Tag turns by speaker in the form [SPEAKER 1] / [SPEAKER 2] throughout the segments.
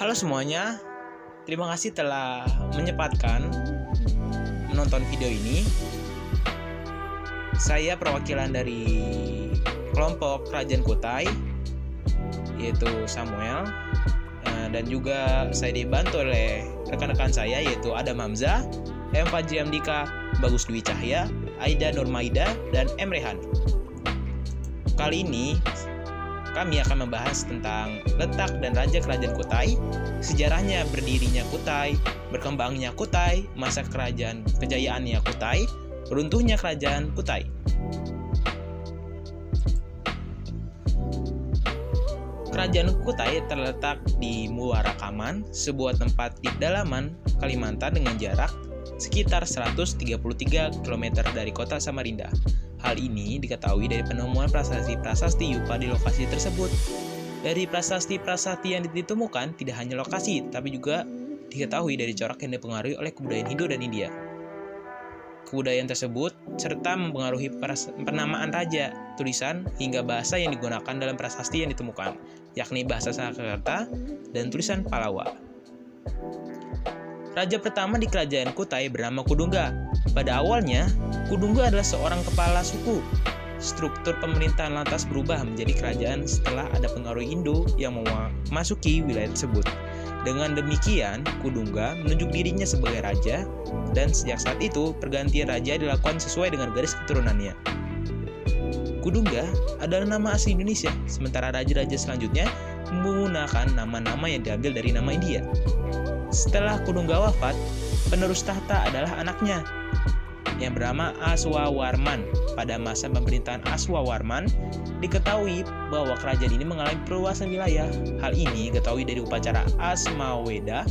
[SPEAKER 1] Halo semuanya, terima kasih telah menyempatkan menonton video ini. Saya perwakilan dari kelompok Kerajaan Kutai, yaitu Samuel, dan juga saya dibantu oleh rekan-rekan saya, yaitu Adam Hamzah, M. Fajri Amdika, Bagus Dwi Cahya, Aida Nurmaida, dan M. Rehan. Kali ini kami akan membahas tentang letak dan raja kerajaan Kutai, sejarahnya berdirinya Kutai, berkembangnya Kutai, masa kerajaan kejayaannya Kutai, runtuhnya kerajaan Kutai. Kerajaan Kutai terletak di Muarakaman, sebuah tempat di pedalaman Kalimantan dengan jarak sekitar 133 km dari kota Samarinda. Hal ini diketahui dari penemuan prasasti Yupa di lokasi tersebut. Dari prasasti yang ditemukan tidak hanya lokasi, tapi juga diketahui dari corak yang dipengaruhi oleh kebudayaan Hindu dan India. Kebudayaan tersebut serta mempengaruhi penamaan raja, tulisan, hingga bahasa yang digunakan dalam prasasti yang ditemukan, yakni bahasa Sanskerta dan tulisan Pallava. Raja pertama di kerajaan Kutai bernama Kudungga. Pada awalnya, Kudungga adalah seorang kepala suku. Struktur pemerintahan lantas berubah menjadi kerajaan setelah ada pengaruh Hindu yang memasuki wilayah tersebut. Dengan demikian, Kudungga menunjuk dirinya sebagai raja, dan sejak saat itu pergantian raja dilakukan sesuai dengan garis keturunannya. Kudungga adalah nama asli Indonesia, sementara raja-raja selanjutnya menggunakan nama-nama yang diambil dari nama India. Setelah Kudungga wafat, penerus tahta adalah anaknya yang bernama Aswawarman. Pada masa pemerintahan Aswawarman, diketahui bahwa kerajaan ini mengalami perluasan wilayah. Hal ini diketahui dari upacara Asmaweda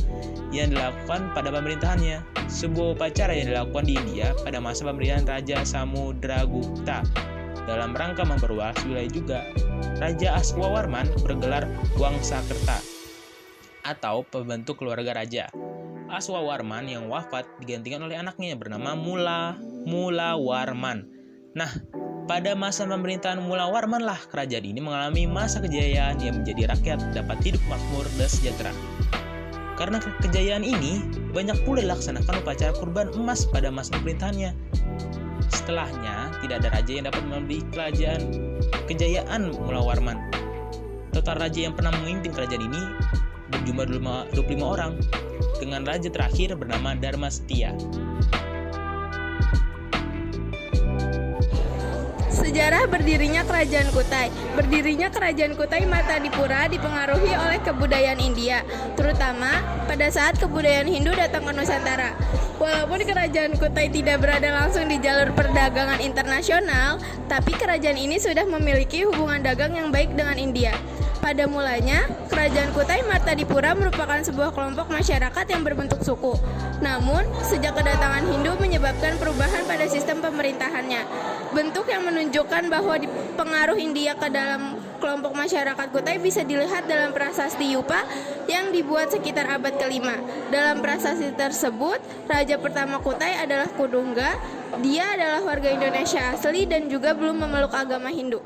[SPEAKER 1] yang dilakukan pada pemerintahannya, sebuah upacara yang dilakukan di India pada masa pemerintahan Raja Samudragupta. Dalam rangka memperluas wilayah juga, Raja Aswawarman bergelar Wangsakerta atau pembentuk keluarga raja. Aswawarman yang wafat digantikan oleh anaknya yang bernama Mulawarman. Nah, pada masa pemerintahan Mulawarman lah kerajaan ini mengalami masa kejayaan yang menjadi rakyat dapat hidup makmur dan sejahtera. Karena kejayaan ini, banyak pula dilaksanakan upacara kurban emas pada masa pemerintahannya. Setelahnya, tidak ada raja yang dapat melebihi kejayaan Mulawarman. Total raja yang pernah memimpin kerajaan ini berjumlah 25 orang, dengan raja terakhir bernama Dharma Setia.
[SPEAKER 2] Sejarah berdirinya Kerajaan Kutai. Berdirinya Kerajaan Kutai Martadipura dipengaruhi oleh kebudayaan India, terutama pada saat kebudayaan Hindu datang ke Nusantara. Walaupun Kerajaan Kutai tidak berada langsung di jalur perdagangan internasional, tapi kerajaan ini sudah memiliki hubungan dagang yang baik dengan India. Pada mulanya, Kerajaan Kutai Martadipura merupakan sebuah kelompok masyarakat yang berbentuk suku. Namun, sejak kedatangan Hindu menyebabkan perubahan pada sistem pemerintahannya. Bentuk yang menunjukkan bahwa pengaruh India ke dalam kelompok masyarakat Kutai bisa dilihat dalam prasasti Yupa yang dibuat sekitar abad ke-5. Dalam prasasti tersebut, raja pertama Kutai adalah Kudungga. Dia adalah warga Indonesia asli dan juga belum memeluk agama Hindu.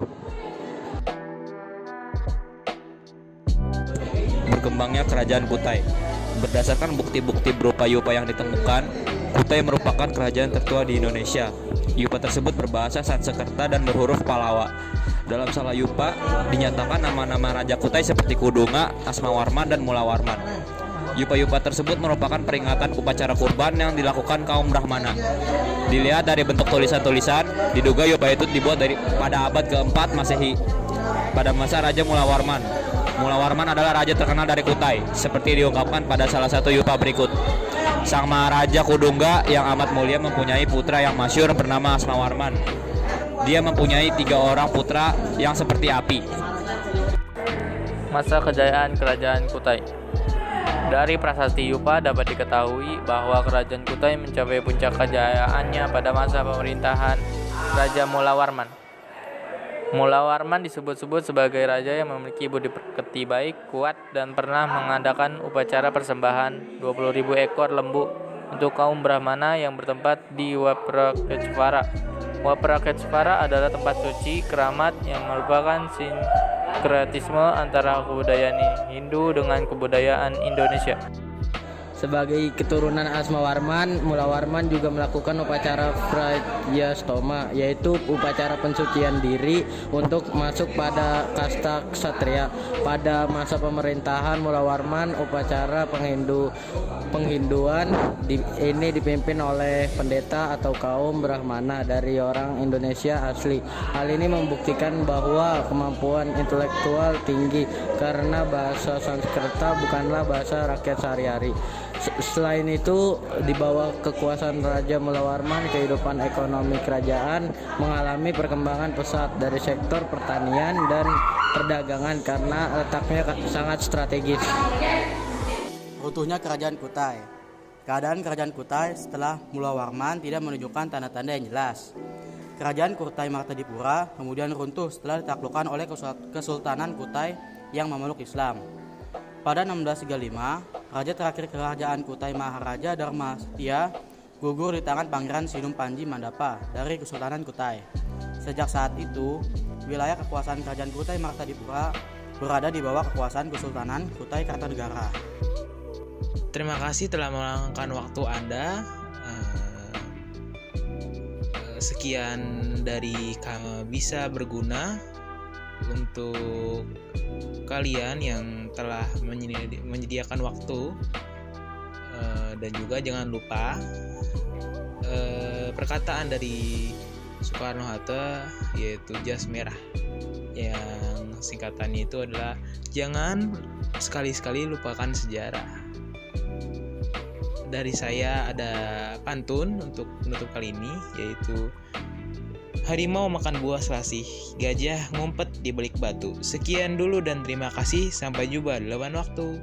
[SPEAKER 3] Berkembangnya kerajaan Kutai. Berdasarkan bukti-bukti berupa Yupa yang ditemukan, Kutai merupakan kerajaan tertua di Indonesia. Yupa tersebut berbahasa Sanskerta dan berhuruf Pallava. Dalam salah Yupa dinyatakan nama-nama raja Kutai seperti Kudungga, Asmawarman, dan Mulawarman. Yupa-yupa tersebut merupakan peringatan upacara kurban yang dilakukan kaum Brahmana. Dilihat dari bentuk tulisan-tulisan, diduga Yupa itu dibuat pada abad ke-4 Masehi, pada masa Raja Mulawarman. Mulawarman adalah raja terkenal dari Kutai, seperti diungkapkan pada salah satu Yupa berikut. Sang Maharaja Kudungga yang amat mulia mempunyai putra yang masyhur bernama Asmawarman. Dia mempunyai 3 orang putra yang seperti api.
[SPEAKER 4] Masa kejayaan Kerajaan Kutai. Dari prasasti Yupa dapat diketahui bahwa Kerajaan Kutai mencapai puncak kejayaannya pada masa pemerintahan Raja Mulawarman. Mulawarman disebut-sebut sebagai raja yang memiliki budi pekerti baik, kuat, dan pernah mengadakan upacara persembahan 20.000 ekor lembu untuk kaum Brahmana yang bertempat di Wapraketsvara. Wapraketsvara adalah tempat suci keramat yang merupakan sinkretisme antara kebudayaan Hindu dengan kebudayaan Indonesia.
[SPEAKER 5] Sebagai keturunan Asmawarman, Mulawarman juga melakukan upacara Prajastoma, yaitu upacara pensucian diri untuk masuk pada kasta ksatria. Pada masa pemerintahan Mulawarman, upacara penghinduan ini dipimpin oleh pendeta atau kaum Brahmana dari orang Indonesia asli. Hal ini membuktikan bahwa kemampuan intelektual tinggi karena bahasa Sanskerta bukanlah bahasa rakyat sehari-hari. Selain itu, di bawah kekuasaan Raja Mulawarman, kehidupan ekonomi kerajaan mengalami perkembangan pesat dari sektor pertanian dan perdagangan karena letaknya sangat strategis.
[SPEAKER 6] Runtuhnya Kerajaan Kutai. Keadaan Kerajaan Kutai setelah Mulawarman tidak menunjukkan tanda-tanda yang jelas. Kerajaan Kutai Martadipura kemudian runtuh setelah ditaklukkan oleh Kesultanan Kutai yang memeluk Islam. Pada 1635, Raja terakhir Kerajaan Kutai Maharaja Dharmastia gugur di tangan Pangeran Sinum Panji Mandapa dari Kesultanan Kutai. Sejak saat itu, wilayah kekuasaan Kerajaan Kutai Martadipura berada di bawah kekuasaan Kesultanan Kutai Kartanegara.
[SPEAKER 1] Terima kasih telah meluangkan waktu Anda. Sekian dari kami bisa berguna untuk kalian yang telah menyediakan waktu, dan juga jangan lupa perkataan dari Soekarno-Hatta, yaitu jas merah, yang singkatannya itu adalah jangan sekali-sekali lupakan sejarah. Dari saya ada pantun untuk penutup kali ini, yaitu harimau makan buah selasih, gajah ngumpet di balik batu. Sekian dulu dan terima kasih. Sampai jumpa di lain waktu.